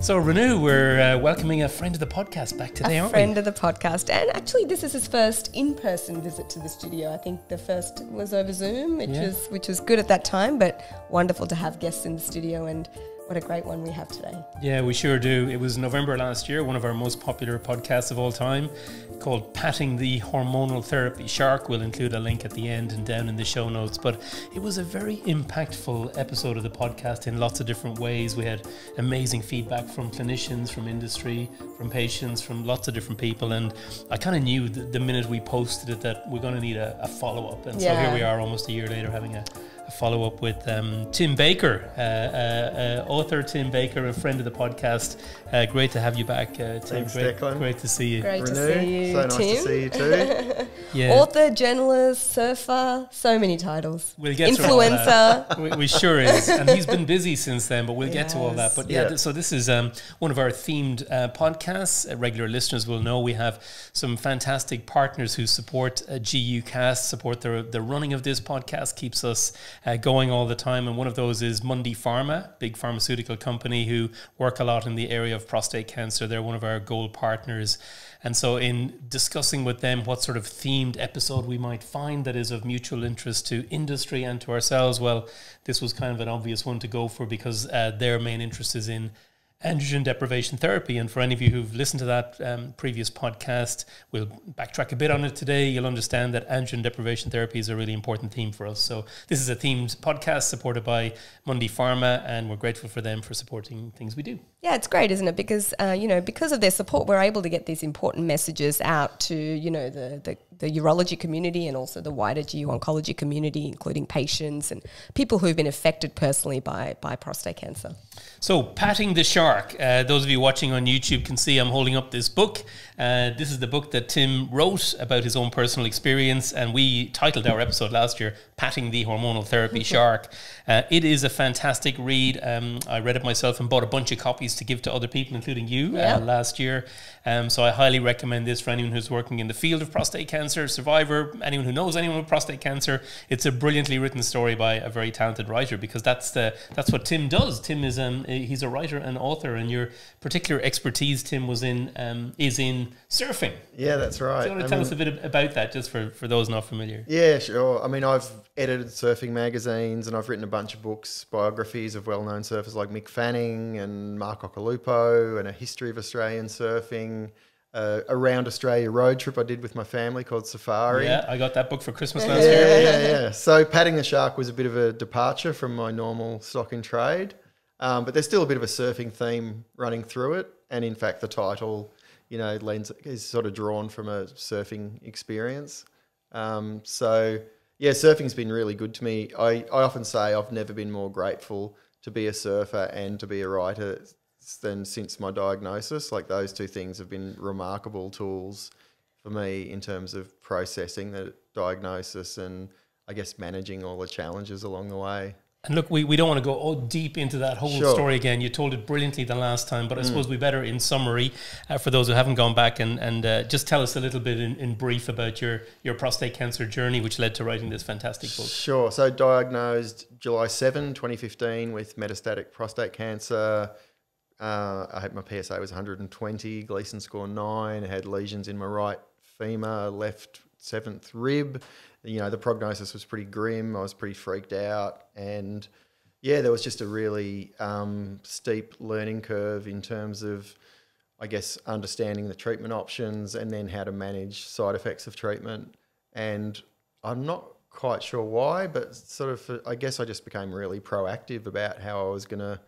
So, Renu, we're welcoming a friend of the podcast back today, aren't we? A friend of the podcast. And actually, this is his first in-person visit to the studio. I think the first was over Zoom, which was good at that time, but wonderful to have guests in the studio, and what a great one we have today. Yeah, we sure do. It was November last year, one of our most popular podcasts of all time, called Patting the Hormonal Therapy Shark. We'll include a link at the end and down in the show notes. But it was a very impactful episode of the podcast in lots of different ways. We had amazing feedback from clinicians, from industry, from patients, from lots of different people. And I kind of knew the minute we posted it that we're going to need a follow-up. And so here we are almost a year later having a follow-up with Tim Baker, author Tim Baker, a friend of the podcast. Great to have you back, Tim. Thanks, Declan. Great to see you. Great to see you, so nice Tim. to see you too. Yeah. Author, journalist, surfer, so many titles. We'll get Influencer. to all that. We sure is. And he's been busy since then, but we'll get to all that. But so this is one of our themed podcasts. Regular listeners will know we have some fantastic partners who support GUcast, support the running of this podcast, keeps us going all the time. And one of those is Mundipharma, big pharmaceutical company who work a lot in the area of prostate cancer. They're one of our gold partners. And so in discussing with them what sort of themed episode we might find that is of mutual interest to industry and to ourselves, well, this was kind of an obvious one to go for because their main interest is in androgen deprivation therapy. And for any of you who've listened to that previous podcast, we'll backtrack a bit on it today. You'll understand that androgen deprivation therapy is a really important theme for us. So this is a themed podcast supported by Mundipharma, and we're grateful for them for supporting things we do. Yeah, it's great, isn't it? Because, because of their support, we're able to get these important messages out to, the urology community and also the wider GU oncology community, including patients and people who've been affected personally by prostate cancer. So, Patting the Shark. Those of you watching on YouTube can see I'm holding up this book. This is the book that Tim wrote about his own personal experience, and we titled our episode last year, Patting the Hormonal Therapy Shark. It is a fantastic read. I read it myself and bought a bunch of copies to give to other people, including you, last year. So I highly recommend this for anyone who's working in the field of prostate cancer, survivor, anyone who knows anyone with prostate cancer. It's a brilliantly written story by a very talented writer, because that's what Tim does. Tim is he's a writer and author, and your particular expertise, Tim, is in surfing. Yeah, that's right. Do you want to tell us a bit about that, just for those not familiar? Yeah, sure. I mean, I've edited surfing magazines and I've written a bunch of books, biographies of well-known surfers like Mick Fanning and Mark Occhilupo, and a history of Australian surfing. Around Australia road trip I did with my family called Safari. Yeah, I got that book for Christmas last year. Yeah. So Patting the Shark was a bit of a departure from my normal stock in trade, but there's still a bit of a surfing theme running through it. And in fact, the title, is sort of drawn from a surfing experience. Surfing's been really good to me. I often say I've never been more grateful to be a surfer and to be a writer than since my diagnosis. Like, those two things have been remarkable tools for me in terms of processing the diagnosis and, I guess, managing all the challenges along the way. And look, we don't want to go deep into that whole story again. You told it brilliantly the last time, but I suppose we better, in summary, for those who haven't gone back, and just tell us a little bit in brief about your prostate cancer journey, which led to writing this fantastic book. Sure. So diagnosed July 7, 2015 with metastatic prostate cancer. I had my PSA was 120, Gleason score 9, I had lesions in my right femur, left 7th rib. The prognosis was pretty grim. I was pretty freaked out. And there was just a really steep learning curve in terms of, I guess, understanding the treatment options and then how to manage side effects of treatment. And I'm not quite sure why, but I guess I just became really proactive about how I was going to,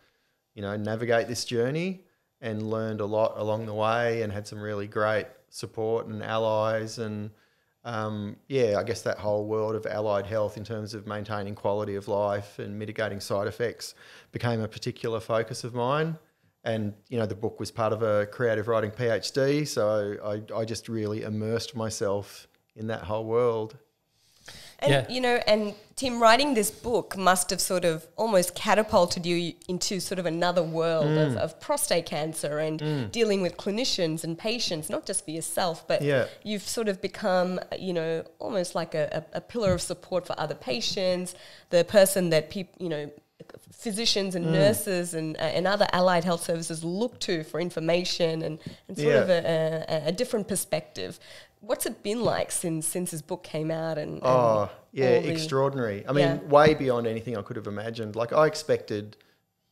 navigate this journey, and learned a lot along the way and had some really great support and allies. And I guess that whole world of allied health in terms of maintaining quality of life and mitigating side effects became a particular focus of mine. And, the book was part of a creative writing PhD, so I just really immersed myself in that whole world. And, and Tim, writing this book must have sort of almost catapulted you into sort of another world of prostate cancer and dealing with clinicians and patients, not just for yourself, but you've sort of become, almost like a pillar of support for other patients, the person that physicians and nurses and other allied health services look to for information and sort of a different perspective. What's it been like since his book came out? Extraordinary. I mean, way beyond anything I could have imagined. Like, I expected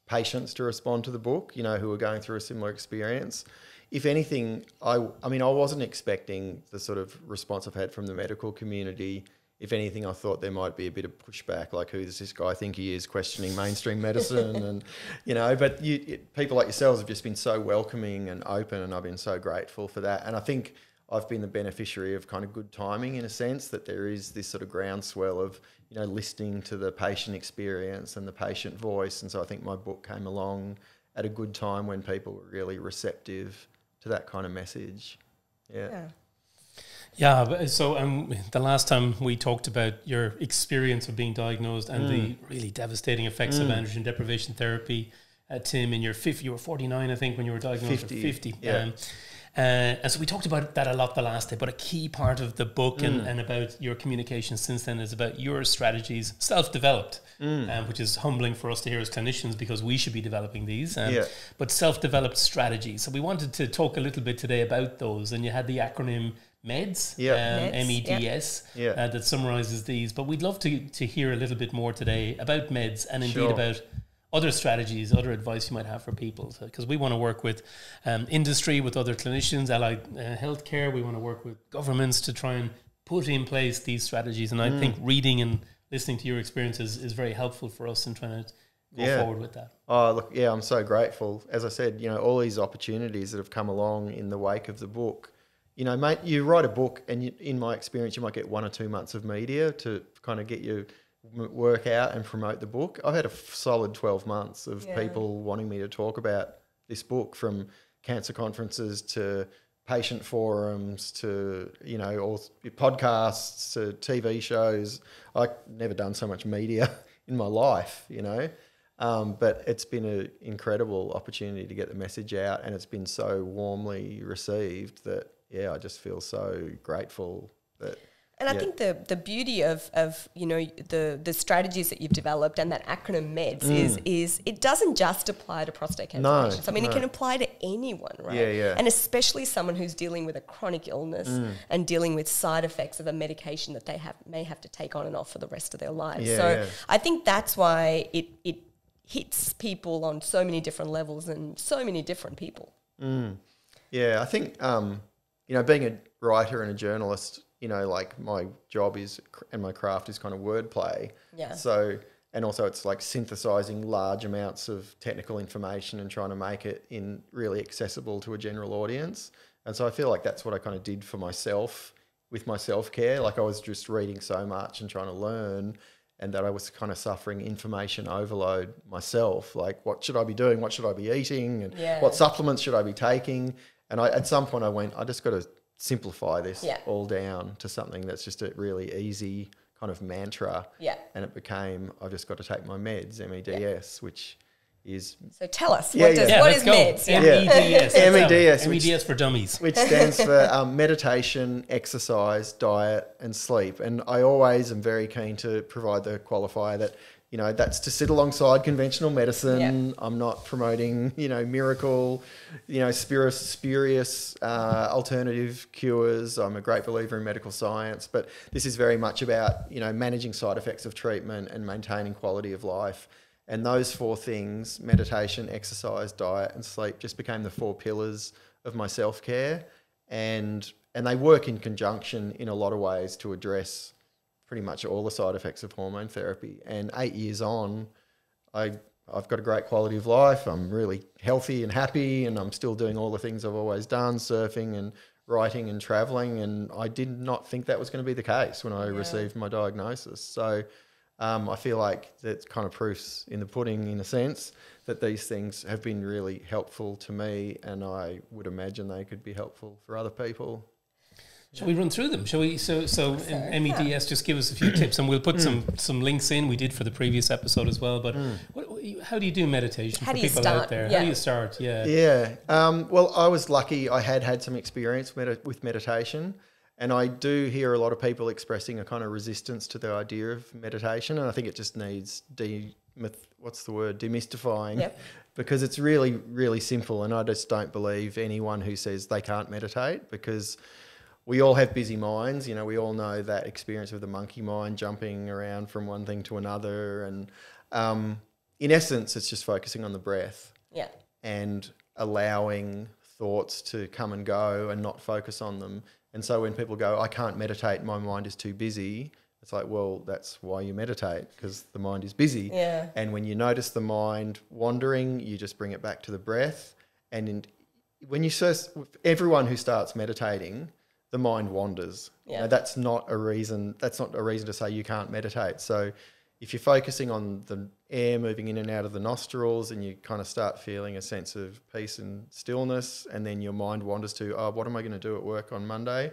patients to respond to the book, you know, who were going through a similar experience. If anything, I wasn't expecting the sort of response I've had from the medical community. If anything, I thought there might be a bit of pushback, like, who does this guy think he is, questioning mainstream medicine, and, you know, but people like yourselves have just been so welcoming and open, and I've been so grateful for that. And I think I've been the beneficiary of kind of good timing, in a sense, that there is this sort of groundswell of, you know, listening to the patient experience and the patient voice. And so I think my book came along at a good time when people were really receptive to that kind of message. Yeah, so the last time we talked about your experience of being diagnosed and the really devastating effects of androgen deprivation therapy, Tim, in your 50, you were 49, I think, when you were diagnosed with 50. Yeah. And so we talked about that a lot the last day, but a key part of the book and about your communication since then is about your strategies, self-developed, which is humbling for us to hear as clinicians, because we should be developing these, but self-developed strategies. So we wanted to talk a little bit today about those, and you had the acronym MEDS, MEDS, that summarises these. But we'd love to hear a little bit more today about MEDS and indeed about other strategies, other advice you might have for people, because we want to work with industry, with other clinicians, allied healthcare. We want to work with governments to try and put in place these strategies. And I think reading and listening to your experiences is very helpful for us in trying to go forward with that. Oh, look, I'm so grateful. As I said, you know, all these opportunities that have come along in the wake of the book. You know, mate, you write a book and in my experience, you might get 1 or 2 months of media to kind of get you work out and promote the book. I've had a solid 12 months of people wanting me to talk about this book, from cancer conferences to patient forums to, you know, all podcasts to TV shows. I've never done so much media in my life, you know. But it's been an incredible opportunity to get the message out, and it's been so warmly received that, I just feel so grateful that... And I think the beauty of you know, the strategies that you've developed and that acronym MEDS is it doesn't just apply to prostate cancer patients. I mean, it can apply to anyone, right? And especially someone who's dealing with a chronic illness and dealing with side effects of a medication that they may have to take on and off for the rest of their lives. I think that's why it hits people on so many different levels and so many different people. Yeah, I think, you know, being a writer and a journalist, you know, like, my job is, and my craft is kind of wordplay. So, and also it's like synthesizing large amounts of technical information and trying to make it in really accessible to a general audience. And so I feel like that's what I kind of did for myself with my self-care. Like, I was just reading so much and trying to learn, and that I was kind of suffering information overload myself. Like, what should I be doing? What should I be eating? And what supplements should I be taking? And at some point I went, I just got to simplify this all down to something that's just a really easy kind of mantra. And it became, I've just got to take my meds, MEDS, which is... So tell us, what is MEDS? MEDS. MEDS. MEDS for dummies. Which stands for meditation, exercise, diet and sleep. And I always am very keen to provide the qualifier that, you know, that's to sit alongside conventional medicine. I'm not promoting, you know, miracle, you know, spurious alternative cures. I'm a great believer in medical science, but this is very much about, you know, managing side effects of treatment and maintaining quality of life. And those 4 things, meditation, exercise, diet and sleep, just became the 4 pillars of my self-care. And they work in conjunction in a lot of ways to address pretty much all the side effects of hormone therapy. And 8 years on, I've got a great quality of life. I'm really healthy and happy, and I'm still doing all the things I've always done, surfing and writing and travelling. And I did not think that was going to be the case when I received my diagnosis. So I feel like that's kind of proofs in the pudding, in a sense, that these things have been really helpful to me, and I would imagine they could be helpful for other people. Shall we run through them? Shall we? So MEDS, just give us a few tips, and we'll put some links in. We did for the previous episode as well. But how do you do meditation for people out there? How do you start? Well, I was lucky. I had some experience with meditation, and I do hear a lot of people expressing a kind of resistance to the idea of meditation, and I think it just needs demystifying. Yep. Because it's really, really simple, and I just don't believe anyone who says they can't meditate, because we all have busy minds. You know, we all know that experience of the monkey mind jumping around from one thing to another, and in essence, it's just focusing on the breath. Yeah. And allowing thoughts to come and go and not focus on them. And so when people go, I can't meditate, my mind is too busy, it's like, well, that's why you meditate, because the mind is busy. Yeah. And when you notice the mind wandering, you just bring it back to the breath. And when you everyone who starts meditating, the mind wanders. Yeah. You know, that's not a reason to say you can't meditate. So if you're focusing on the air moving in and out of the nostrils, and you kind of start feeling a sense of peace and stillness, and then your mind wanders to, oh, what am I going to do at work on Monday?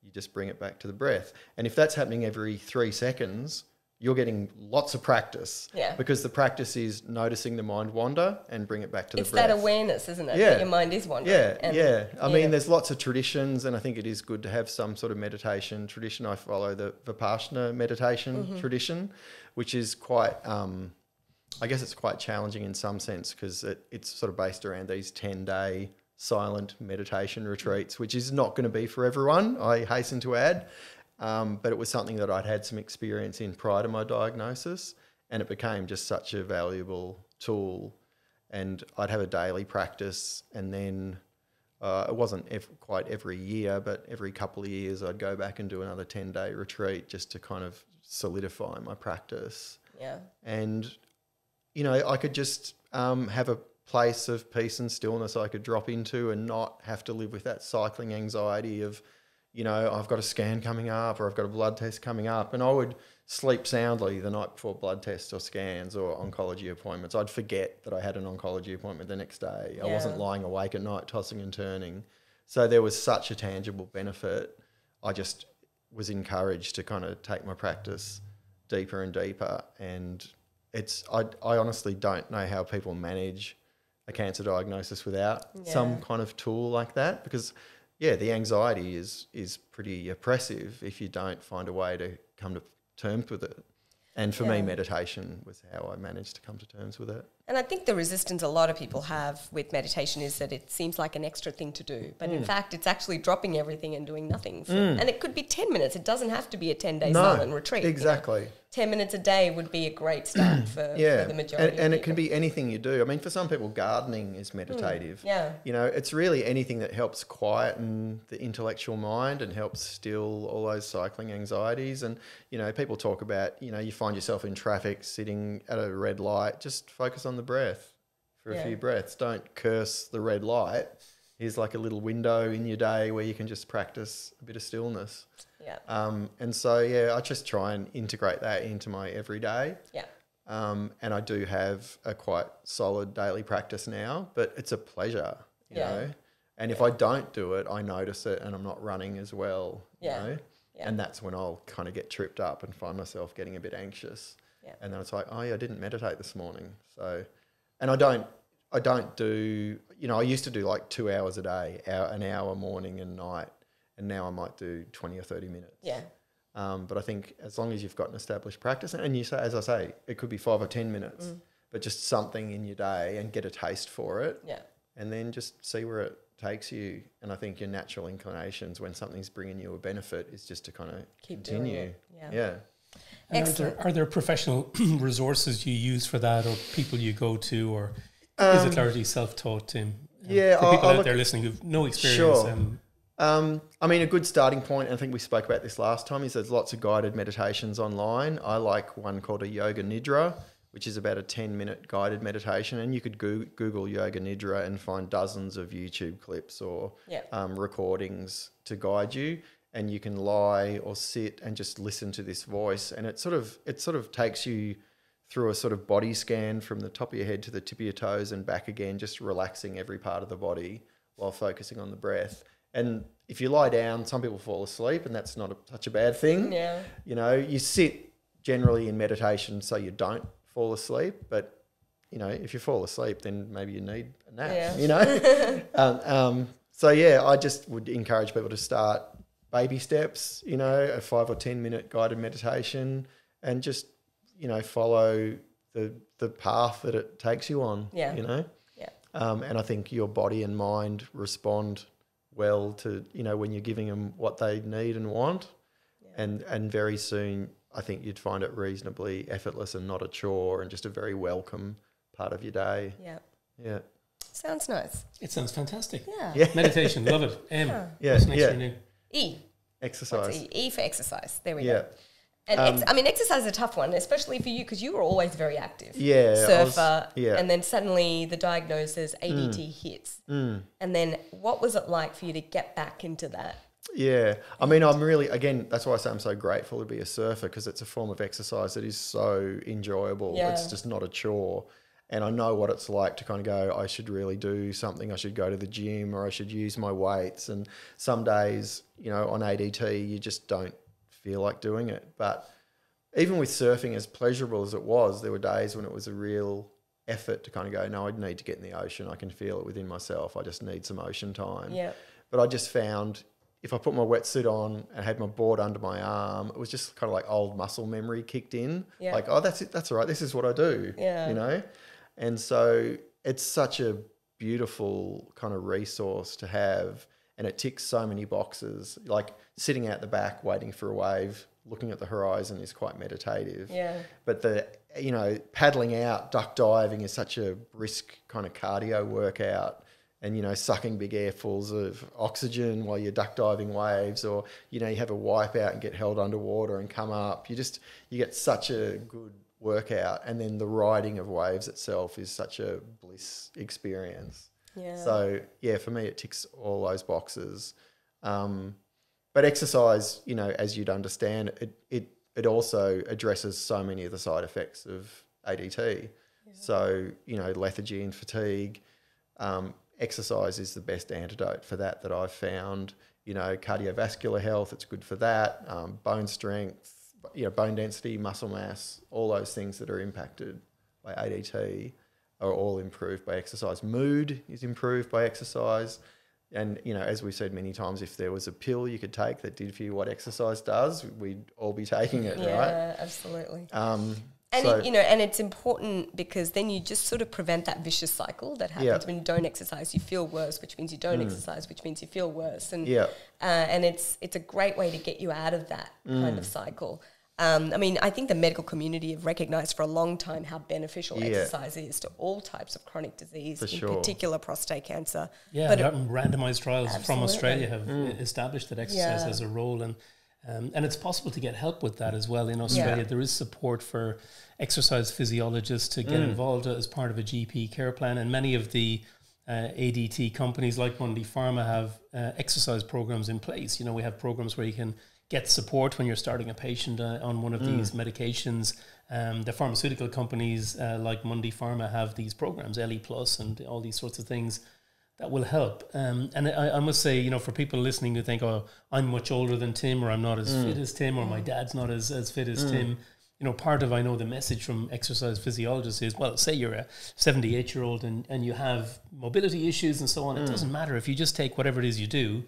You just bring it back to the breath. And if that's happening every 3 seconds, you're getting lots of practice. Yeah. Because the practice is noticing the mind wander and bring it back to the breath. It's that awareness, isn't it? Yeah. That your mind is wandering. Yeah. I mean, there's lots of traditions, and I think it is good to have some sort of meditation tradition. I follow the Vipassana meditation tradition, which is quite, I guess it's quite challenging in some sense, because it's sort of based around these 10-day silent meditation retreats, which is not going to be for everyone, I hasten to add. But it was something that I'd had some experience in prior to my diagnosis, and it became just such a valuable tool. And I'd have a daily practice, and then it wasn't quite every year, but every couple of years I'd go back and do another 10-day retreat just to kind of solidify my practice. Yeah. And, you know, I could just have a place of peace and stillness I could drop into, and not have to live with that cycling anxiety of, you know, I've got a scan coming up, or I've got a blood test coming up. And I would sleep soundly the night before blood tests or scans or oncology appointments. I'd forget that I had an oncology appointment the next day. Yeah. I wasn't lying awake at night tossing and turning. So there was such a tangible benefit. I just was encouraged to kind of take my practice deeper and deeper. And I honestly don't know how people manage a cancer diagnosis without some kind of tool like that, because the anxiety is pretty oppressive if you don't find a way to come to terms with it. And for me, meditation was how I managed to come to terms with it. And I think the resistance a lot of people have with meditation is that it seems like an extra thing to do. But in fact, it's actually dropping everything and doing nothing. And it could be 10 minutes. It doesn't have to be a 10-day silent retreat. Exactly. You know? 10 minutes a day would be a great start for the majority and of it can be anything you do. I mean, for some people, gardening is meditative. Yeah. You know, it's really anything that helps quieten the intellectual mind and helps still all those cycling anxieties. And, you know, people talk about, you know, you find yourself in traffic sitting at a red light, just focus on the breath for a few breaths. Don't curse the red light. Here's like a little window in your day where you can just practice a bit of stillness. Yeah. And so, I just try and integrate that into my everyday. Yeah. And I do have a quite solid daily practice now, but it's a pleasure, you know. And if I don't do it, I notice it, and I'm not running as well, you know. Yeah. And that's when I'll kind of get tripped up and find myself getting a bit anxious. Yeah. And then it's like, oh yeah, I didn't meditate this morning. So, and I don't do, you know, I used to do like 2 hours a day, an hour morning and night. And now I might do 20 or 30 minutes. Yeah. But I think as long as you've got an established practice, and you say, as I say, it could be 5 or 10 minutes, but just something in your day and get a taste for it. Yeah. And then just see where it takes you. And I think your natural inclinations when something's bringing you a benefit is just to kind of continue. Doing it. Yeah. And are there professional resources you use for that, or people you go to, or is it largely self-taught, Tim? Yeah. For people out there listening who've no experience. Sure. I mean, a good starting point, and I think we spoke about this last time, is there's lots of guided meditations online. I like one called a Yoga Nidra, which is about a 10-minute guided meditation. And you could Google Yoga Nidra and find dozens of YouTube clips or recordings to guide you. And you can lie or sit and just listen to this voice. And it sort of takes you through a sort of body scan from the top of your head to the tip of your toes and back again, just relaxing every part of the body while focusing on the breath. And if you lie down, some people fall asleep, and that's not such a bad thing. Yeah. You know, you sit generally in meditation so you don't fall asleep, but, you know, if you fall asleep, then maybe you need a nap, you know. I just would encourage people to start baby steps, you know, a 5 or 10 minute guided meditation, and just, you know, follow the path that it takes you on. Yeah. You know. Yeah. And I think your body and mind respond well to, you know, when you're giving them what they need and want. Yeah. And very soon, I think you'd find it reasonably effortless and not a chore and just a very welcome part of your day. Yeah. Yeah. Sounds nice. It sounds fantastic. Yeah. Meditation, love it. Yeah. What's next for you? E. Exercise. What's E? E for exercise. There we Yeah. go. And I mean, exercise is a tough one, especially for you, because you were always very active. Yeah. Surfer. And then suddenly the diagnosis, ADT hits. And then what was it like for you to get back into that? Yeah. I mean, I'm really, again, that's why I say I'm so grateful to be a surfer, because it's a form of exercise that is so enjoyable. Yeah. It's just not a chore. And I know what it's like to kind of go, I should really do something. I should go to the gym, or I should use my weights. And some days, you know, on ADT, you just don't feel like doing it. But even with surfing, as pleasurable as it was, there were days when it was a real effort to kind of go, no, I need to get in the ocean. I can feel it within myself. I just need some ocean time. Yeah. But I just found if I put my wetsuit on and had my board under my arm, it was just kind of like old muscle memory kicked in. Yeah. Like, oh, that's it. That's all right. This is what I do. Yeah. You know? And so it's such a beautiful kind of resource to have. And it ticks so many boxes. Like sitting out the back, waiting for a wave, looking at the horizon is quite meditative. Yeah. But you know, paddling out, duck diving is such a brisk kind of cardio workout. And, you know, sucking big airfuls of oxygen while you're duck diving waves, or, you know, you have a wipe out and get held underwater and come up. You get such a good workout. And then the riding of waves itself is such a bliss experience. Yeah. So, yeah, for me, it ticks all those boxes. But exercise, you know, as you'd understand, it also addresses so many of the side effects of ADT. Yeah. So, you know, lethargy and fatigue. Exercise is the best antidote for that I've found. You know, cardiovascular health, it's good for that. Bone strength, you know, bone density, muscle mass, all those things that are impacted by ADT are all improved by exercise. Mood is improved by exercise. And, you know, as we've said many times, if there was a pill you could take that did for you what exercise does, we'd all be taking it, right? Yeah, absolutely. And, you know, and it's important because then you just sort of prevent that vicious cycle that happens when you don't exercise. You feel worse, which means you don't exercise, which means you feel worse. And and it's a great way to get you out of that kind of cycle. I mean, I think the medical community have recognised for a long time how beneficial exercise is to all types of chronic disease, particular prostate cancer. Yeah, but randomised trials from Australia have established that exercise has a role, and it's possible to get help with that as well in Australia. Yeah. There is support for exercise physiologists to get involved as part of a GP care plan, and many of the ADT companies like Mundipharma have exercise programs in place. You know, we have programs where you can get support when you're starting a patient on one of these medications. The pharmaceutical companies like Mundipharma have these programs, LE Plus and all these sorts of things that will help. And I must say, you know, for people listening who think, oh, I'm much older than Tim, or I'm not as fit as Tim, or my dad's not as fit as Tim, you know, part of, I know, the message from exercise physiologists is, well, say you're a 78-year-old and you have mobility issues and so on. It doesn't matter if you just take whatever it is you do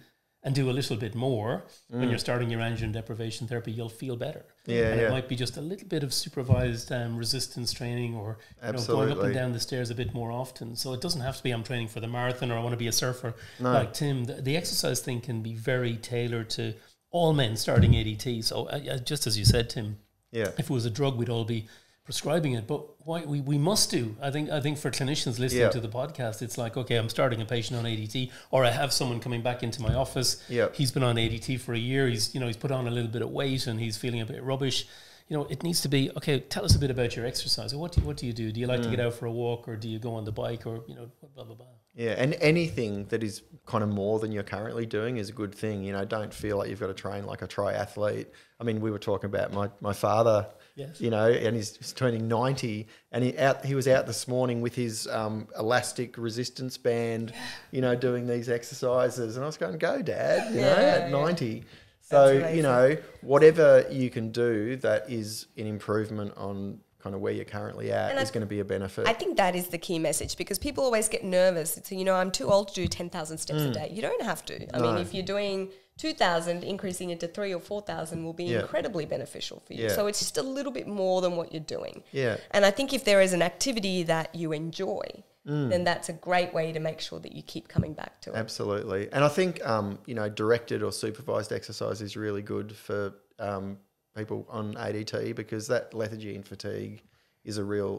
and do a little bit more when you're starting your androgen deprivation therapy, you'll feel better. It might be just a little bit of supervised resistance training, or you know, going up and down the stairs a bit more often. So it doesn't have to be I'm training for the marathon or I want to be a surfer like Tim. The exercise thing can be very tailored to all men starting ADT. So just as you said, Tim, if it was a drug, we'd all be prescribing it, but why we must do. I think for clinicians listening to the podcast, it's like, okay, I'm starting a patient on ADT, or I have someone coming back into my office. He's been on ADT for a year. He's put on a little bit of weight and he's feeling a bit rubbish. You know, it needs to be, okay, tell us a bit about your exercise. What do you do? Do you like to get out for a walk, or do you go on the bike, or, you know, blah, blah, blah. Yeah, and anything that is kind of more than you're currently doing is a good thing. You know, don't feel like you've got to train like a triathlete. I mean, we were talking about my father, you know, and he's turning 90, and he was out this morning with his elastic resistance band, you know, doing these exercises. And I was going, go, Dad, you know, at 90. So, you know, whatever you can do that is an improvement on kind of where you're currently at is going to be a benefit. I think that is the key message, because people always get nervous. So, you know, I'm too old to do 10,000 steps a day. You don't have to. I mean, if you're doing 2,000, increasing it to 3,000 or 4,000 will be incredibly beneficial for you. So it's just a little bit more than what you're doing. And I think if there is an activity that you enjoy, then that's a great way to make sure that you keep coming back to it. Absolutely. And I think, directed or supervised exercise is really good for people on ADT, because that lethargy and fatigue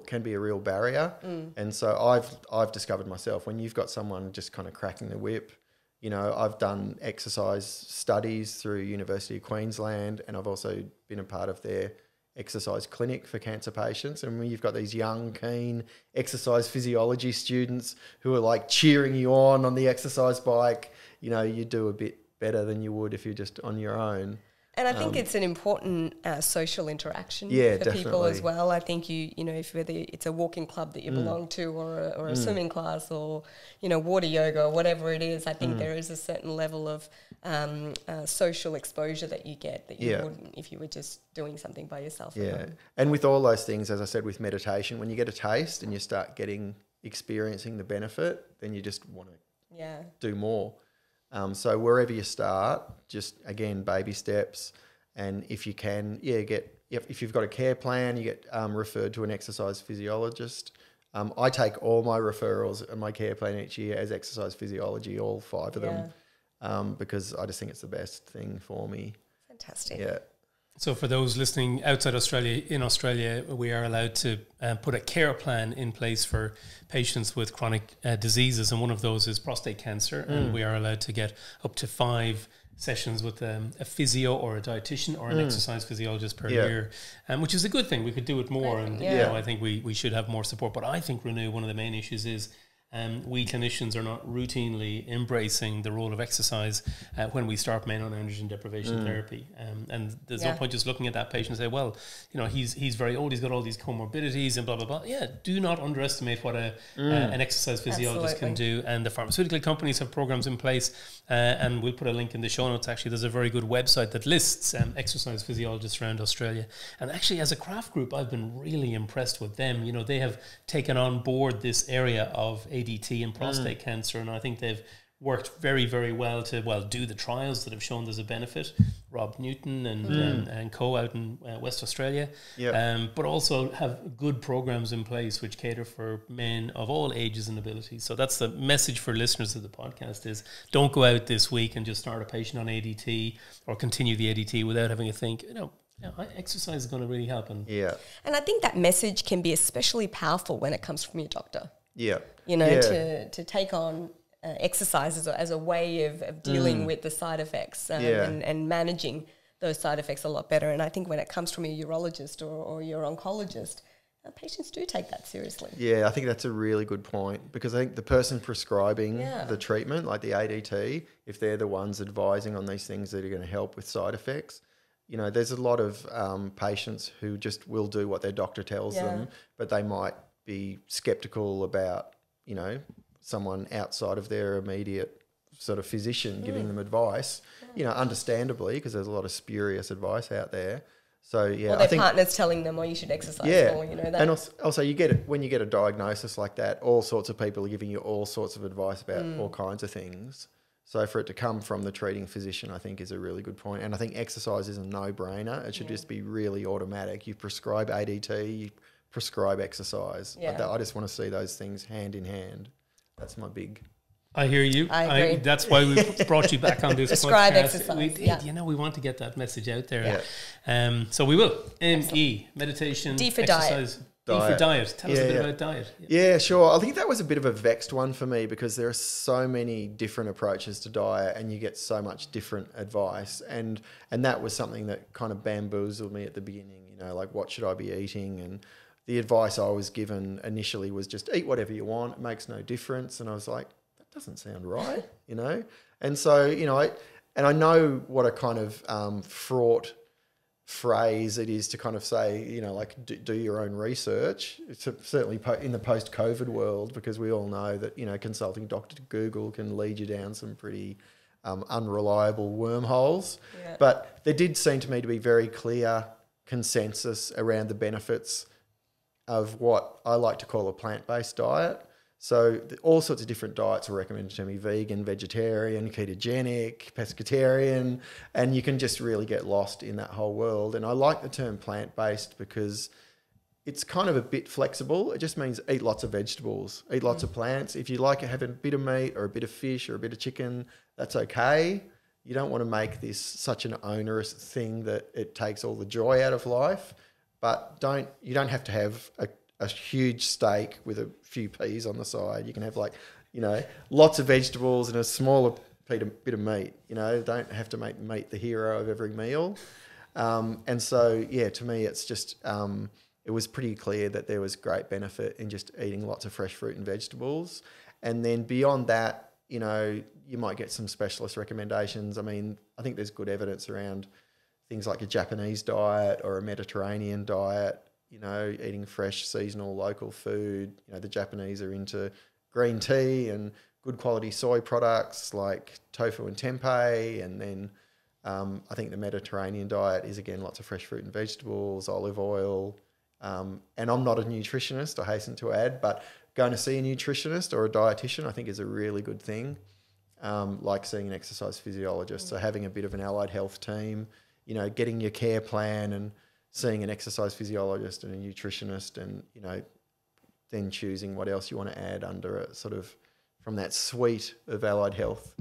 can be a real barrier. And so I've discovered myself, when you've got someone just kind of cracking the whip, I've done exercise studies through University of Queensland, and I've also been a part of their exercise clinic for cancer patients. And when you've got these young, keen exercise physiology students who are like cheering you on the exercise bike, you do a bit better than you would if you're just on your own. And I think it's an important social interaction for definitely. people as well. I think if whether it's a walking club that you belong to, or a swimming class, or water yoga, or whatever it is, I think there is a certain level of social exposure that you get that you wouldn't if you were just doing something by yourself. And with all those things, as I said, with meditation, when you get a taste and you start experiencing the benefit, then you just want to do more. So wherever you start, just again, baby steps. And if you can, if you've got a care plan, you get referred to an exercise physiologist. I take all my referrals and my care plan each year as exercise physiology, all 5 of them, because I just think it's the best thing for me. Fantastic. Yeah. So for those listening outside Australia, in Australia, we are allowed to put a care plan in place for patients with chronic diseases, and one of those is prostate cancer, and we are allowed to get up to 5 sessions with a physio or a dietitian or an exercise physiologist per year, which is a good thing. We could do it more, and I think we should have more support. But I think, Renu, one of the main issues is we clinicians are not routinely embracing the role of exercise when we start men on androgen deprivation therapy. And there's no point just looking at that patient and say, well, he's very old, he's got all these comorbidities and blah, blah, blah. Yeah, do not underestimate what an exercise physiologist can do. And the pharmaceutical companies have programs in place. And we'll put a link in the show notes. Actually, there's a very good website that lists exercise physiologists around Australia. And actually, as a craft group, I've been really impressed with them. They have taken on board this area of ADT and prostate cancer, and I think they've worked very, very well to do the trials that have shown there's a benefit. Rob Newton and co out in West Australia, but also have good programs in place which cater for men of all ages and abilities. So that's the message for listeners of the podcast: is don't go out this week and just start a patient on ADT or continue the ADT without having a think. Exercise is going to really help. And I think that message can be especially powerful when it comes from your doctor. To take on exercise as a way of dealing with the side effects and managing those side effects a lot better. And I think when it comes from a urologist or your oncologist, patients do take that seriously. Yeah, I think that's a really good point, because I think the person prescribing the treatment, like the ADT, if they're the ones advising on these things that are going to help with side effects, there's a lot of patients who just will do what their doctor tells them, but they might be skeptical about, someone outside of their immediate sort of physician giving them advice, understandably, because there's a lot of spurious advice out there. So, or their partner's telling them, you should exercise more, that. And also you get it when you get a diagnosis like that, all sorts of people are giving you all sorts of advice about all kinds of things. So for it to come from the treating physician, I think, is a really good point. And I think exercise is a no-brainer. It should just be really automatic. You prescribe ADT, you prescribe exercise. I just want to see those things hand in hand. That's my big... I hear you. I agree. That's why we brought you back on this Prescribe podcast. Exercise. We did. We want to get that message out there. So we will. ME, meditation, D for exercise. diet. D for diet. Tell us a bit about diet. Yeah, sure. I think that was a bit of a vexed one for me, because there are so many different approaches to diet and you get so much different advice. And that was something that kind of bamboozled me at the beginning, like what should I be eating? And the advice I was given initially was just eat whatever you want. It makes no difference. And I was like, that doesn't sound right, And so, I know what a kind of fraught phrase it is to kind of say, do your own research. It's certainly in the post-COVID world, because we all know that, consulting Dr. Google can lead you down some pretty unreliable wormholes. Yeah. But there did seem to me to be very clear consensus around the benefits of what I like to call a plant-based diet. So all sorts of different diets are recommended to me: vegan, vegetarian, ketogenic, pescatarian, and you can just really get lost in that whole world. And I like the term plant-based because it's kind of a bit flexible. It just means eat lots of vegetables, eat lots of plants. If you like it, have a bit of meat or a bit of fish or a bit of chicken, that's okay. You don't want to make this such an onerous thing that it takes all the joy out of life. But you don't have to have a huge steak with a few peas on the side. You can have lots of vegetables and a smaller bit of meat. Don't have to make meat the hero of every meal. And so, to me, it's just it was pretty clear that there was great benefit in just eating lots of fresh fruit and vegetables. And then beyond that, you might get some specialist recommendations. I mean, I think there's good evidence around things like a Japanese diet or a Mediterranean diet, eating fresh, seasonal, local food. The Japanese are into green tea and good quality soy products like tofu and tempeh. And then I think the Mediterranean diet is, again, lots of fresh fruit and vegetables, olive oil. And I'm not a nutritionist, I hasten to add, but going to see a nutritionist or a dietitian I think is a really good thing, like seeing an exercise physiologist. So having a bit of an allied health team, getting your care plan and seeing an exercise physiologist and a nutritionist, and, then choosing what else you want to add under it, sort of from that suite of allied health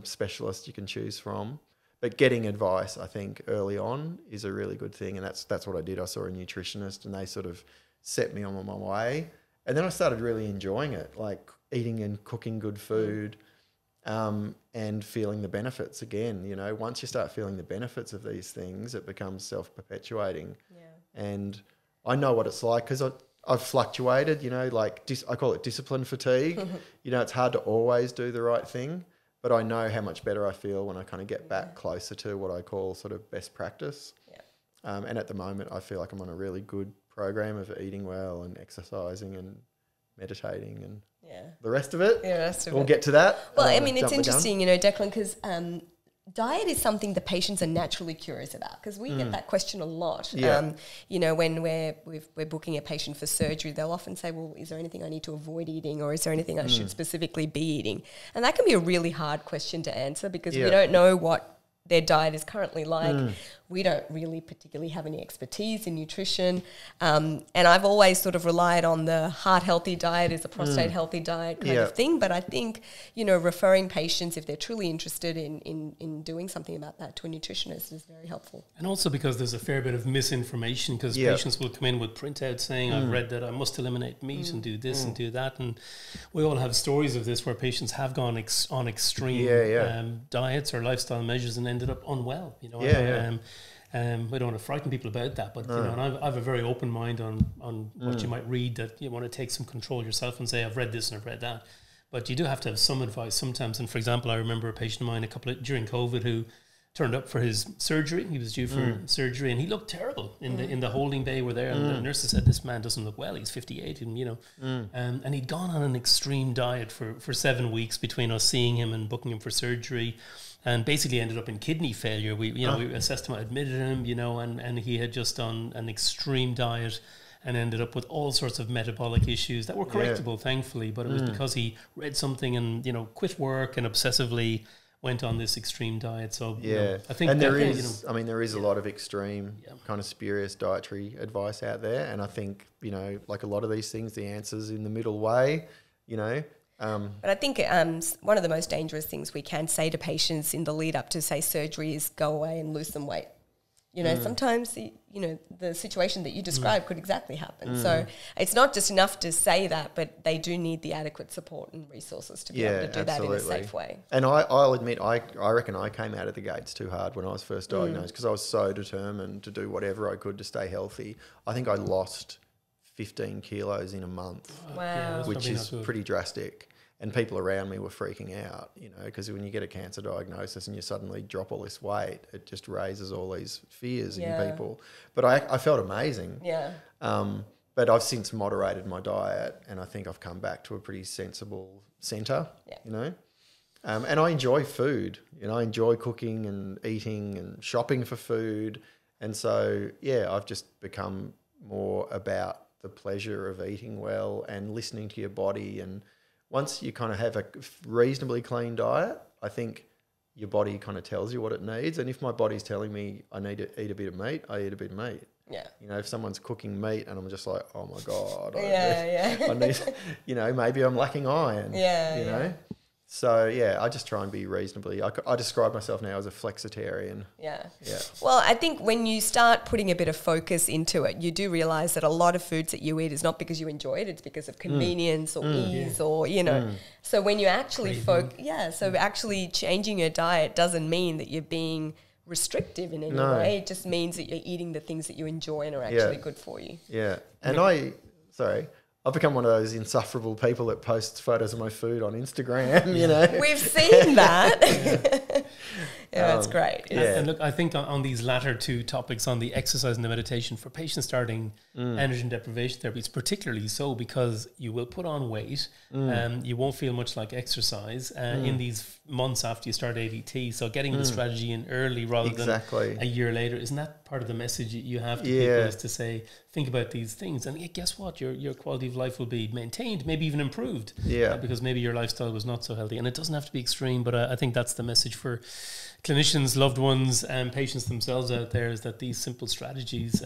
specialists you can choose from. But getting advice, I think, early on is a really good thing, and that's what I did. I saw a nutritionist, and they sort of set me on my way, and then I started really enjoying it, like eating and cooking good food, and feeling the benefits again. Once you start feeling the benefits of these things, it becomes self-perpetuating. Yeah. And I know what it's like because I've fluctuated. I call it discipline fatigue. It's hard to always do the right thing. But I know how much better I feel when I kind of get back closer to what I call sort of best practice. Yeah. And at the moment, I feel like I'm on a really good program of eating well and exercising and meditating and the rest of it. Yeah, the rest of we'll get to that. Well, I mean, it's interesting, Declan, because diet is something the patients are naturally curious about, because we get that question a lot. Yeah. When we're booking a patient for surgery, they'll often say, well, is there anything I need to avoid eating, or is there anything I should specifically be eating? And that can be a really hard question to answer because we don't know what their diet is currently like. We don't really particularly have any expertise in nutrition. And I've always sort of relied on the heart healthy diet is a prostate healthy diet kind of thing. But I think, referring patients, if they're truly interested in doing something about that, to a nutritionist is very helpful. And also because there's a fair bit of misinformation, because patients will come in with printouts saying, I've read that I must eliminate meat and do this and do that. And we all have stories of this where patients have gone on extreme diets or lifestyle measures and ended up unwell. We don't want to frighten people about that, but and I have a very open mind on what you might read, that you want to take some control yourself and say, I've read this and I've read that. But you do have to have some advice sometimes. And for example, I remember a patient of mine during COVID who turned up for his surgery. He was due for surgery, and he looked terrible in the holding bay. We're there, and the nurses said, "This man doesn't look well. He's 58, and and he'd gone on an extreme diet for 7 weeks between us seeing him and booking him for surgery, and basically ended up in kidney failure. We assessed him, admitted him, and he had just done an extreme diet and ended up with all sorts of metabolic issues that were correctable, thankfully. But it was because he read something and quit work and obsessively went on this extreme diet. So I think, and there is a lot of extreme kind of spurious dietary advice out there, and I think like a lot of these things, the answer's in the middle way. But I think one of the most dangerous things we can say to patients in the lead up to, say, surgery is go away and lose some weight. Sometimes the situation that you described could exactly happen. So it's not just enough to say that, but they do need the adequate support and resources to be able to do that in a safe way. And I'll admit, I reckon I came out of the gates too hard when I was first diagnosed, because I was so determined to do whatever I could to stay healthy. I think I lost 15 kilos in a month, which is pretty drastic. And people around me were freaking out, because when you get a cancer diagnosis and you suddenly drop all this weight, it just raises all these fears in people. But I felt amazing. Yeah. But I've since moderated my diet, and I think I've come back to a pretty sensible centre, And I enjoy food. I enjoy cooking and eating and shopping for food. And so, I've just become more about the pleasure of eating well and listening to your body. And once you kind of have a reasonably clean diet, I think your body kind of tells you what it needs. And if my body's telling me I need to eat a bit of meat, I eat a bit of meat. Yeah. You know, if someone's cooking meat and I'm just like, oh my God, I need, you know, maybe I'm lacking iron. Yeah. You know? So, yeah, I just try and be reasonably, I describe myself now as a flexitarian. Yeah. Yeah. Well, I think when you start putting a bit of focus into it, you do realise that a lot of foods that you eat is not because you enjoy it, it's because of convenience or ease or, you know. So when you actually actually changing your diet doesn't mean that you're being restrictive in any way. It just means that you're eating the things that you enjoy and are actually good for you. Yeah. And I've become one of those insufferable people that posts photos of my food on Instagram, you know. We've seen that. It's great. Yeah. And look, I think on these latter two topics, on the exercise and the meditation, for patients starting androgen deprivation therapy, it's particularly so because you will put on weight, you won't feel much like exercise in these months after you start ADT. So getting the strategy in early rather than a year later, isn't that part of the message you have to people, is to say, think about these things, and guess what, your quality of life will be maintained, maybe even improved, because maybe your lifestyle was not so healthy. And it doesn't have to be extreme, but I think that's the message for clinicians, loved ones, and patients themselves out there, is that these simple strategies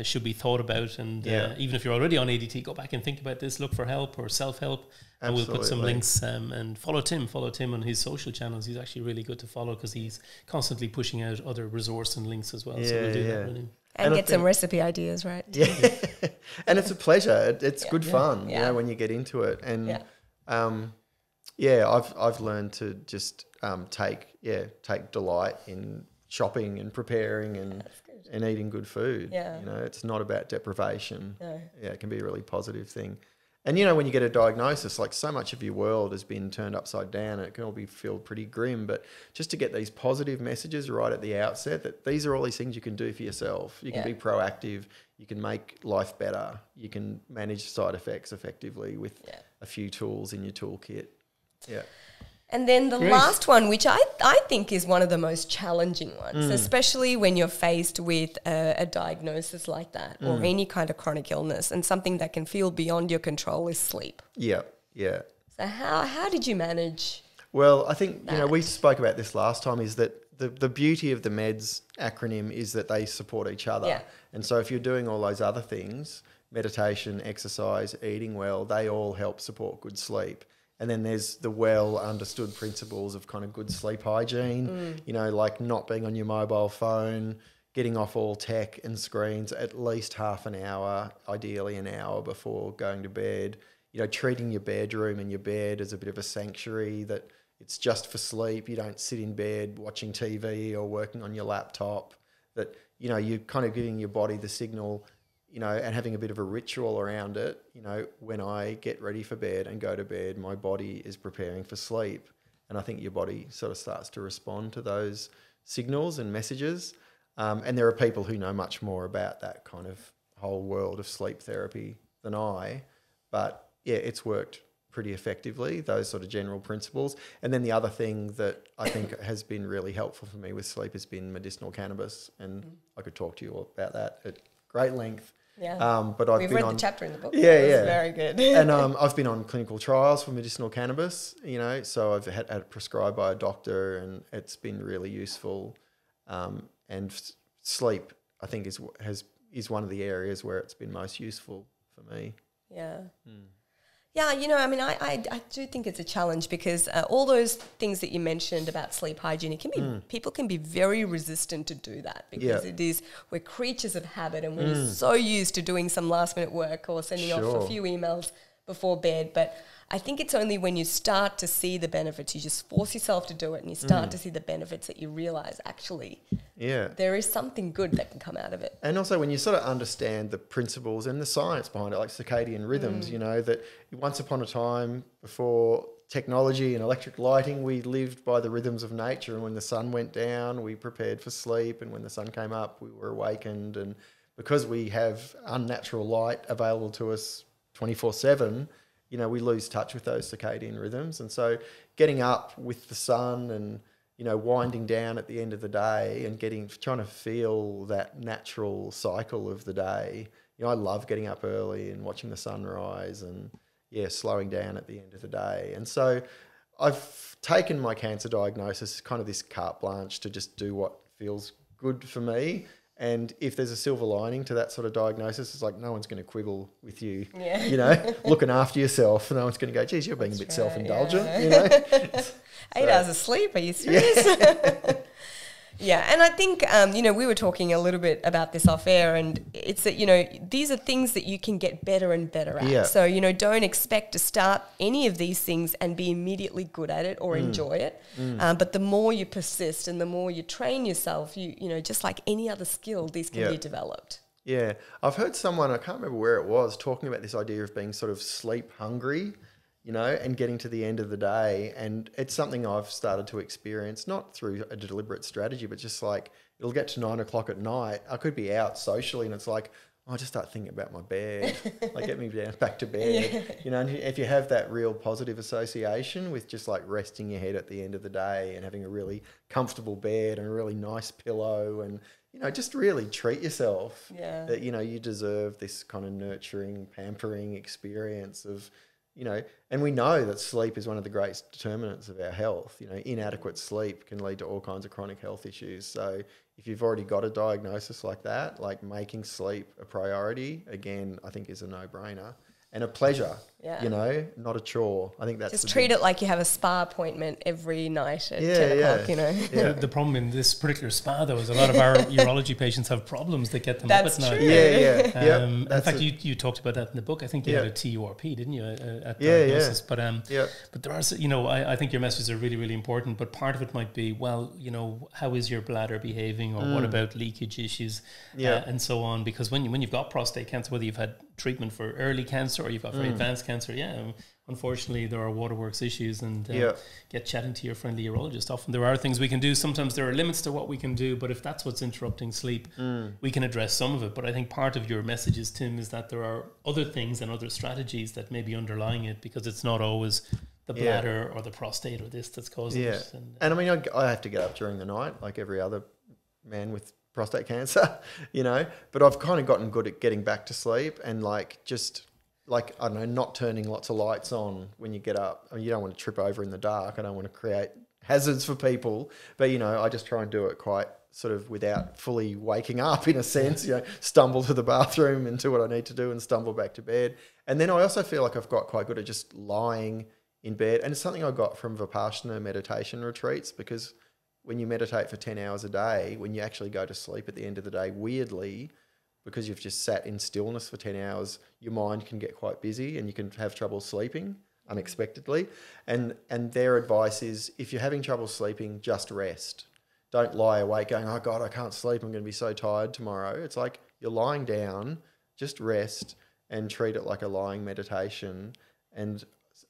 should be thought about. And even if you're already on ADT, go back and think about this, look for help or self-help. And we'll put some links and follow Tim on his social channels. He's actually really good to follow because he's constantly pushing out other resource and links as well. So we'll do that with him. And get some recipe ideas, right? Yeah. And it's a pleasure. It's good fun, you know, when you get into it. And I've learned to just take delight in shopping and preparing and eating good food. Yeah. You know, it's not about deprivation. No. Yeah, it can be a really positive thing. And, you know, when you get a diagnosis, like so much of your world has been turned upside down and it can all feel pretty grim, but just to get these positive messages right at the outset that these are all these things you can do for yourself. You can be proactive, you can make life better, you can manage side effects effectively with a few tools in your toolkit. Yeah. And then the last one, which I think is one of the most challenging ones, especially when you're faced with a diagnosis like that or any kind of chronic illness, and something that can feel beyond your control, is sleep. Yeah, yeah. So how did you manage? Well, I think, you know, we spoke about this last time, is that the beauty of the MEDS acronym is that they support each other. Yeah. And so if you're doing all those other things, meditation, exercise, eating well, they all help support good sleep. And then there's the well understood principles of kind of good sleep hygiene, you know, like not being on your mobile phone, getting off all tech and screens at least half an hour, ideally an hour before going to bed, you know, treating your bedroom and your bed as a bit of a sanctuary, that it's just for sleep. You don't sit in bed watching TV or working on your laptop, that, you know, you're kind of giving your body the signal, you know, and having a bit of a ritual around it. You know, when I get ready for bed and go to bed, my body is preparing for sleep. And I think your body sort of starts to respond to those signals and messages. And there are people who know much more about that kind of whole world of sleep therapy than I. But yeah, it's worked pretty effectively, those sort of general principles. And then the other thing that I think has been really helpful for me with sleep has been medicinal cannabis. And I could talk to you all about that at great length. Yeah, but we've read the chapter in the book. Yeah, it was very good. And I've been on clinical trials for medicinal cannabis, you know, so I've had it prescribed by a doctor, and it's been really useful. And sleep, I think, is one of the areas where it's been most useful for me. Yeah. Yeah, you know, I mean, I do think it's a challenge because all those things that you mentioned about sleep hygiene, it can be people can be very resistant to do that because we're creatures of habit, and we're so used to doing some last minute work or sending off a few emails before bed. But I think it's only when you start to see the benefits, you just force yourself to do it, and you start to see the benefits, that you realise actually there is something good that can come out of it. And also when you sort of understand the principles and the science behind it, like circadian rhythms, you know, that once upon a time before technology and electric lighting, we lived by the rhythms of nature, and when the sun went down, we prepared for sleep, and when the sun came up, we were awakened. And because we have unnatural light available to us 24/7, you know, we lose touch with those circadian rhythms. And so getting up with the sun and, you know, winding down at the end of the day and trying to feel that natural cycle of the day, you know, I love getting up early and watching the sunrise and, yeah, slowing down at the end of the day. And so I've taken my cancer diagnosis as kind of this carte blanche to just do what feels good for me. And if there's a silver lining to that sort of diagnosis, it's like no one's going to quibble with you, you know, looking after yourself. No one's going to go, geez, you're being a bit self-indulgent, you know. 8 hours of sleep, are you serious? Yeah, and I think, you know, we were talking a little bit about this off air, and it's that, you know, these are things that you can get better and better at. Yeah. So, you know, don't expect to start any of these things and be immediately good at it or enjoy it. But the more you persist and the more you train yourself, you know, just like any other skill, these can be developed. Yeah. I've heard someone, I can't remember where it was, talking about this idea of being sort of sleep hungry, you know, and getting to the end of the day. And it's something I've started to experience, not through a deliberate strategy, but just like it'll get to 9 o'clock at night. I could be out socially and it's like, oh, I just start thinking about my bed, like get me down back to bed. You know, and if you have that real positive association with just like resting your head at the end of the day and having a really comfortable bed and a really nice pillow and, you know, just really treat yourself that, you know, you deserve this kind of nurturing, pampering experience of, you know, and we know that sleep is one of the great determinants of our health. You know, inadequate sleep can lead to all kinds of chronic health issues. So if you've already got a diagnosis like that, like making sleep a priority, again, I think is a no-brainer. And a pleasure, you know, not a chore. I think that's just treat it like you have a spa appointment every night at 10 o'clock, you know. Yeah. The problem in this particular spa, though, is a lot of our urology patients have problems that get them up at night. True. In fact, you talked about that in the book. I think you had a TURP, didn't you, at diagnosis? But there are, you know, I think your messages are really, really important. But part of it might be, well, you know, how is your bladder behaving, or what about leakage issues, and so on? Because when you've got prostate cancer, whether you've had treatment for early cancer or you've got very advanced cancer, unfortunately there are waterworks issues, and get chatting to your friendly urologist. Often there are things we can do. Sometimes there are limits to what we can do, but if that's what's interrupting sleep, we can address some of it. But I think part of your messages, Tim, is that there are other things and other strategies that may be underlying it, because it's not always the bladder or the prostate or this that's causing it. And I mean, I have to get up during the night like every other man with prostate cancer, you know, but I've kind of gotten good at getting back to sleep and like just like, I don't know, not turning lots of lights on when you get up. I mean, you don't want to trip over in the dark. I don't want to create hazards for people, but, you know, I just try and do it quite sort of without fully waking up in a sense, you know, stumble to the bathroom and do what I need to do and stumble back to bed. And then I also feel like I've got quite good at just lying in bed. And it's something I got from Vipassana meditation retreats, because when you meditate for 10 hours a day, when you actually go to sleep at the end of the day, weirdly, because you've just sat in stillness for 10 hours, your mind can get quite busy and you can have trouble sleeping unexpectedly. And their advice is, if you're having trouble sleeping, just rest. Don't lie awake going, oh God, I can't sleep, I'm going to be so tired tomorrow. It's like you're lying down, just rest and treat it like a lying meditation. And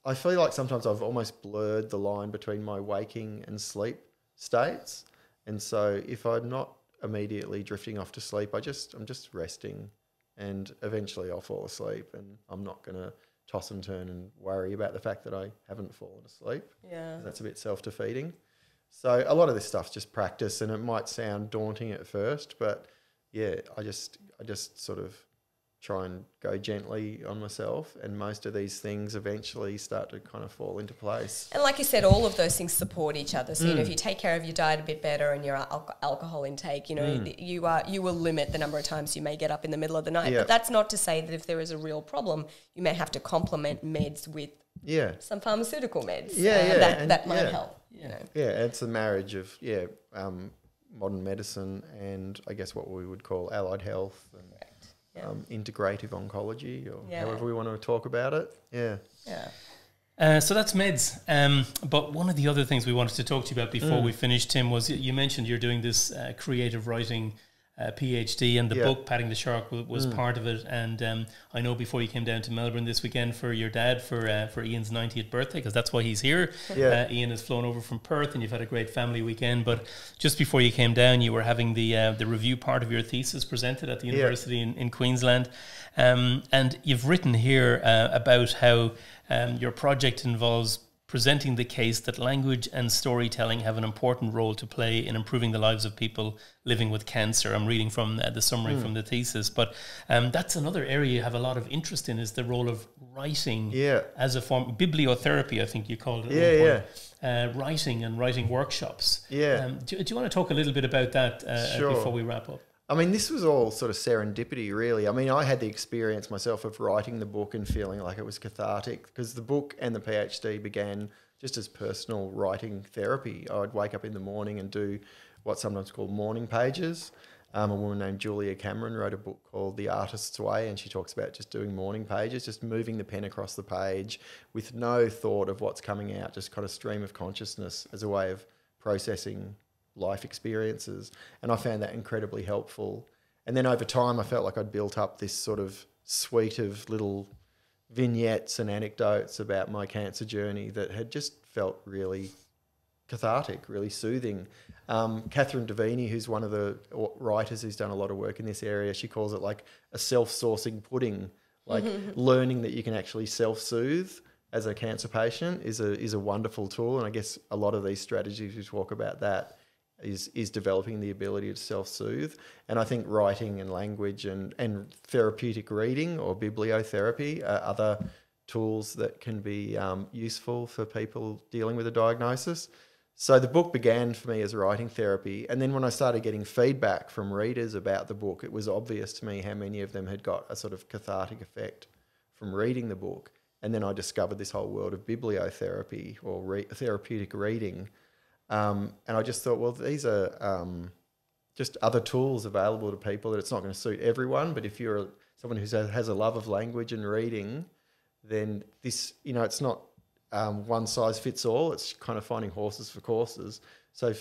I feel like sometimes I've almost blurred the line between my waking and sleep states. And so if I'm not immediately drifting off to sleep, I'm just resting, and eventually I'll fall asleep, and I'm not going to toss and turn and worry about the fact that I haven't fallen asleep. That's a bit self-defeating. So a lot of this stuff's just practice, and it might sound daunting at first, but I just sort of try and go gently on myself, and most of these things eventually start to kind of fall into place. And like you said, all of those things support each other. So, you know, if you take care of your diet a bit better and your alcohol intake, you know, you will limit the number of times you may get up in the middle of the night. But that's not to say that if there is a real problem, you may have to complement meds with some pharmaceutical meds. That might help. You know. It's a marriage of modern medicine and I guess what we would call allied health and integrative oncology, or however we want to talk about it. So that's meds. But one of the other things we wanted to talk to you about before we finished, Tim, was you mentioned you're doing this creative writing PhD, and the book Patting the Shark was part of it. And I know before you came down to Melbourne this weekend for your dad for Ian's 90th birthday, because that's why he's here. Ian has flown over from Perth, and you've had a great family weekend. But just before you came down, you were having the review part of your thesis presented at the university in Queensland, and you've written here about how your project involves presenting the case that language and storytelling have an important role to play in improving the lives of people living with cancer. I'm reading from the summary from the thesis, but that's another area you have a lot of interest in, is the role of writing as a form, bibliotherapy, I think you called it. Writing and writing workshops. Do you want to talk a little bit about that before we wrap up? I mean, this was all sort of serendipity, really. I mean, I had the experience myself of writing the book and feeling like it was cathartic, because the book and the PhD began just as personal writing therapy. I'd wake up in the morning and do what's sometimes called morning pages. A woman named Julia Cameron wrote a book called The Artist's Way, and she talks about just doing morning pages, just moving the pen across the page with no thought of what's coming out, just kind of stream of consciousness as a way of processing life experiences. And I found that incredibly helpful. And then over time, I felt like I'd built up this sort of suite of little vignettes and anecdotes about my cancer journey that had just felt really cathartic, really soothing. Catherine Davini, who's one of the writers who's done a lot of work in this area, she calls it like a self-sourcing pudding, like learning that you can actually self-soothe as a cancer patient is a wonderful tool. And I guess a lot of these strategies we talk about that is developing the ability to self-soothe. And I think writing and language and therapeutic reading or bibliotherapy are other tools that can be useful for people dealing with a diagnosis. So the book began for me as writing therapy. And then when I started getting feedback from readers about the book, it was obvious to me how many of them had got a sort of cathartic effect from reading the book. And then I discovered this whole world of bibliotherapy or therapeutic reading. And I just thought, well, these are just other tools available to people that it's not going to suit everyone. But if you're someone who has a love of language and reading, then this, it's not one size fits all. It's kind of finding horses for courses. So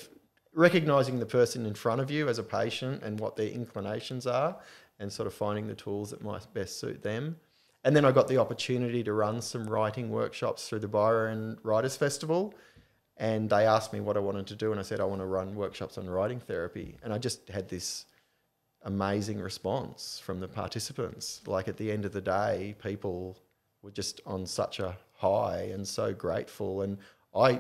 recognising the person in front of you as a patient and what their inclinations are, and sort of finding the tools that might best suit them. And then I got the opportunity to run some writing workshops through the Byron Writers Festival. And they asked me what I wanted to do, and I said, I want to run workshops on writing therapy. And I just had this amazing response from the participants. Like at the end of the day, people were just on such a high and so grateful. And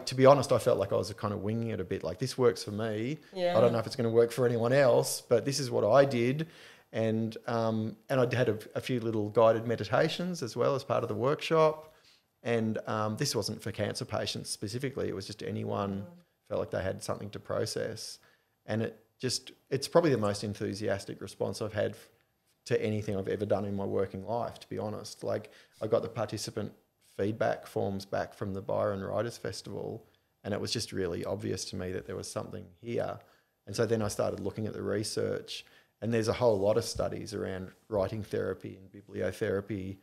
to be honest, I felt like I was kind of winging it a bit. Like, this works for me. I don't know if it's going to work for anyone else, but this is what I did. And I had a few little guided meditations as well as part of the workshop. And this wasn't for cancer patients specifically. It was just anyone felt like they had something to process. And it's probably the most enthusiastic response I've had to anything I've ever done in my working life, to be honest. Like, I got the participant feedback forms back from the Byron Writers Festival, and it was just really obvious to me that there was something here. And so then I started looking at the research, and there's a whole lot of studies around writing therapy and bibliotherapy.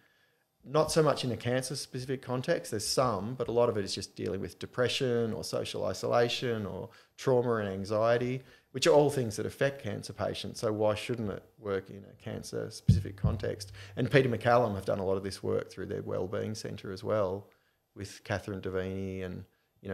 Not so much in a cancer-specific context, there's some, but a lot of it is just dealing with depression or social isolation or trauma and anxiety, which are all things that affect cancer patients. So why shouldn't it work in a cancer-specific context? And Peter McCallum have done a lot of this work through their Wellbeing Centre as well, with Catherine Davini and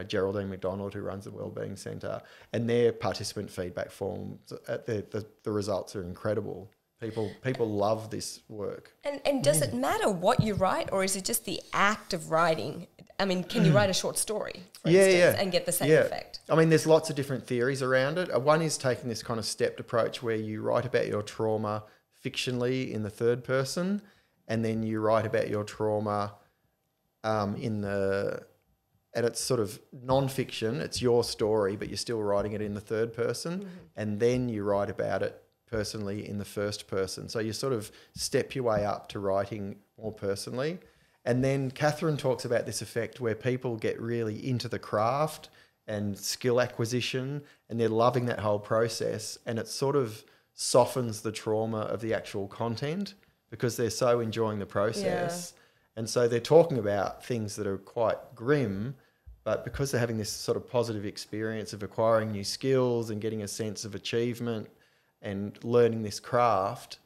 Geraldine McDonald, who runs the Wellbeing Centre. And their participant feedback forms, the results are incredible. People love this work. And does it matter what you write, or is it just the act of writing? I mean, can you write a short story, for instance, and get the same effect? I mean, there's lots of different theories around it. One is taking this kind of stepped approach where you write about your trauma fictionally in the third person, and then you write about your trauma and it's sort of non-fiction. It's your story, but you're still writing it in the third person, and then you write about it personally in the first person. So you sort of step your way up to writing more personally. And then Catherine talks about this effect where people get really into the craft and skill acquisition, and they're loving that whole process, and it sort of softens the trauma of the actual content because they're so enjoying the process. And so they're talking about things that are quite grim, but because they're having this sort of positive experience of acquiring new skills and getting a sense of achievement and learning this craft,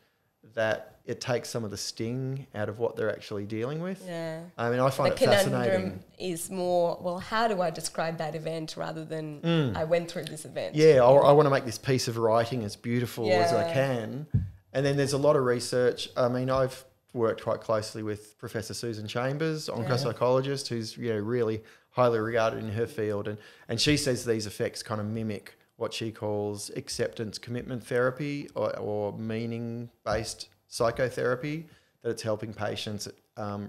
that it takes some of the sting out of what they're actually dealing with. I mean, I find it fascinating. The conundrum is more, well, how do I describe that event rather than I went through this event? I want to make this piece of writing as beautiful as I can. And then there's a lot of research. I mean, I've worked quite closely with Professor Susan Chambers, oncopsychologist, who's really highly regarded in her field, and she says these effects kind of mimic what she calls acceptance commitment therapy or meaning-based psychotherapy, that it's helping patients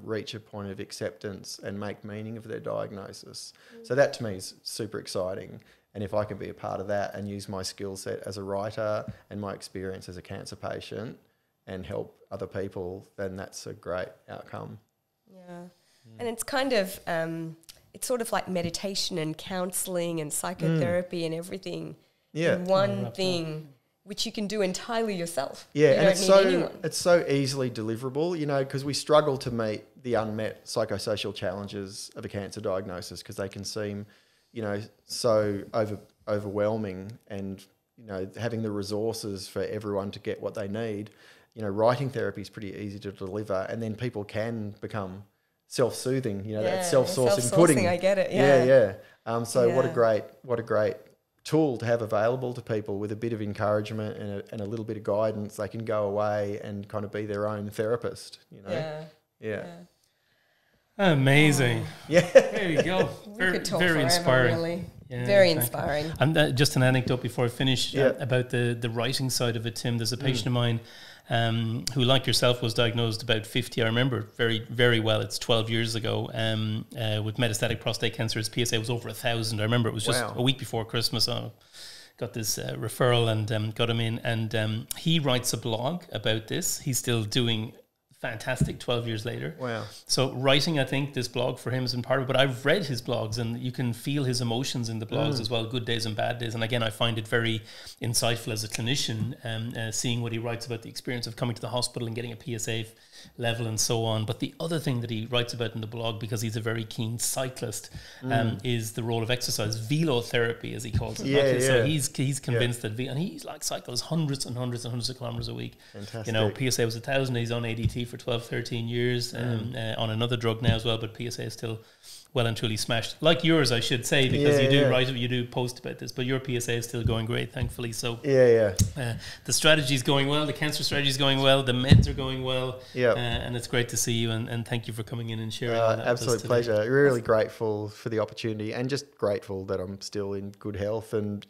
reach a point of acceptance and make meaning of their diagnosis. So that to me is super exciting. And if I can be a part of that and use my skill set as a writer and my experience as a cancer patient and help other people, then that's a great outcome. Yeah. And it's kind of, it's sort of like meditation and counselling and psychotherapy and everything in one thing, which you can do entirely yourself. Yeah, and it's so easily deliverable, because we struggle to meet the unmet psychosocial challenges of a cancer diagnosis because they can seem, so overwhelming, and, having the resources for everyone to get what they need. Writing therapy is pretty easy to deliver, and then people can become self-soothing, that self-sourcing pudding. I get it, So what a great tool to have available to people. With a bit of encouragement and a little bit of guidance, they can go away and kind of be their own therapist, Amazing. There you go. Very inspiring. Really. Yeah, very inspiring. And just an anecdote before I finish about the writing side of it, Tim. There's a patient of mine who, like yourself, was diagnosed about 50. I remember very, very well. It's 12 years ago with metastatic prostate cancer. His PSA was over 1,000. I remember it was just a week before Christmas. I got this referral and got him in. And he writes a blog about this. He's still doing fantastic 12 years later. Wow. So writing, I think, this blog for him has been part of it. But I've read his blogs, and you can feel his emotions in the blogs as well, good days and bad days. And again, I find it very insightful as a clinician, seeing what he writes about the experience of coming to the hospital and getting a PSA level and so on. But the other thing that he writes about in the blog, because he's a very keen cyclist, is the role of exercise, velotherapy, as he calls it. So he's convinced that, and he's like cycles hundreds and hundreds and hundreds of kilometers a week. Fantastic. PSA was 1,000. He's on ADT for 12, 13 years, on another drug now as well, but PSA is still well and truly smashed, like yours, I should say, because you do post about this, but your PSA is still going great, thankfully. So the strategy is going well, the cancer strategy is going well, the meds are going well, and it's great to see you, and thank you for coming in and sharing all that. Absolute pleasure. Really grateful for the opportunity, and just grateful that I'm still in good health, and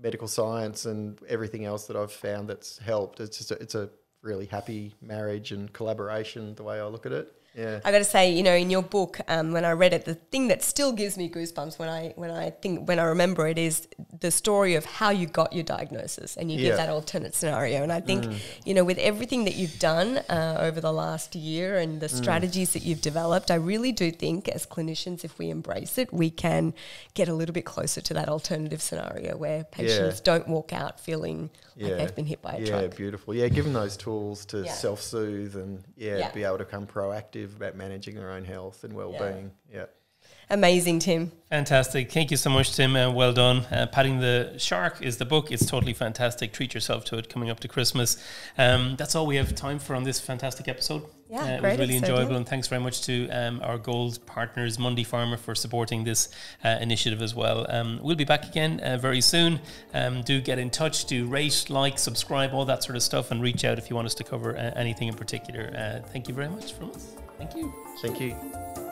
medical science and everything else that I've found that's helped. It's a really happy marriage and collaboration, the way I look at it. Yeah. I got to say, in your book, when I read it, the thing that still gives me goosebumps when I remember it is the story of how you got your diagnosis, and you give that alternate scenario. And I think, with everything that you've done over the last year and the strategies that you've developed, I really do think as clinicians, if we embrace it, we can get a little bit closer to that alternative scenario where patients don't walk out feeling like they've been hit by a truck. Yeah, beautiful. Yeah, give them those tools to self-soothe and be able to become proactive about managing their own health and well-being. Amazing, Tim. Fantastic. Thank you so much, Tim. Well done. Patting the Shark is the book. It's totally fantastic. Treat yourself to it coming up to Christmas. That's all we have time for on this fantastic episode. It was really enjoyable, and thanks very much to our gold partners, Mundipharma, for supporting this initiative as well. We'll be back again very soon. Do get in touch, do rate, like, subscribe, all that sort of stuff, and reach out if you want us to cover anything in particular. Thank you very much from us. Thank you. Thank you.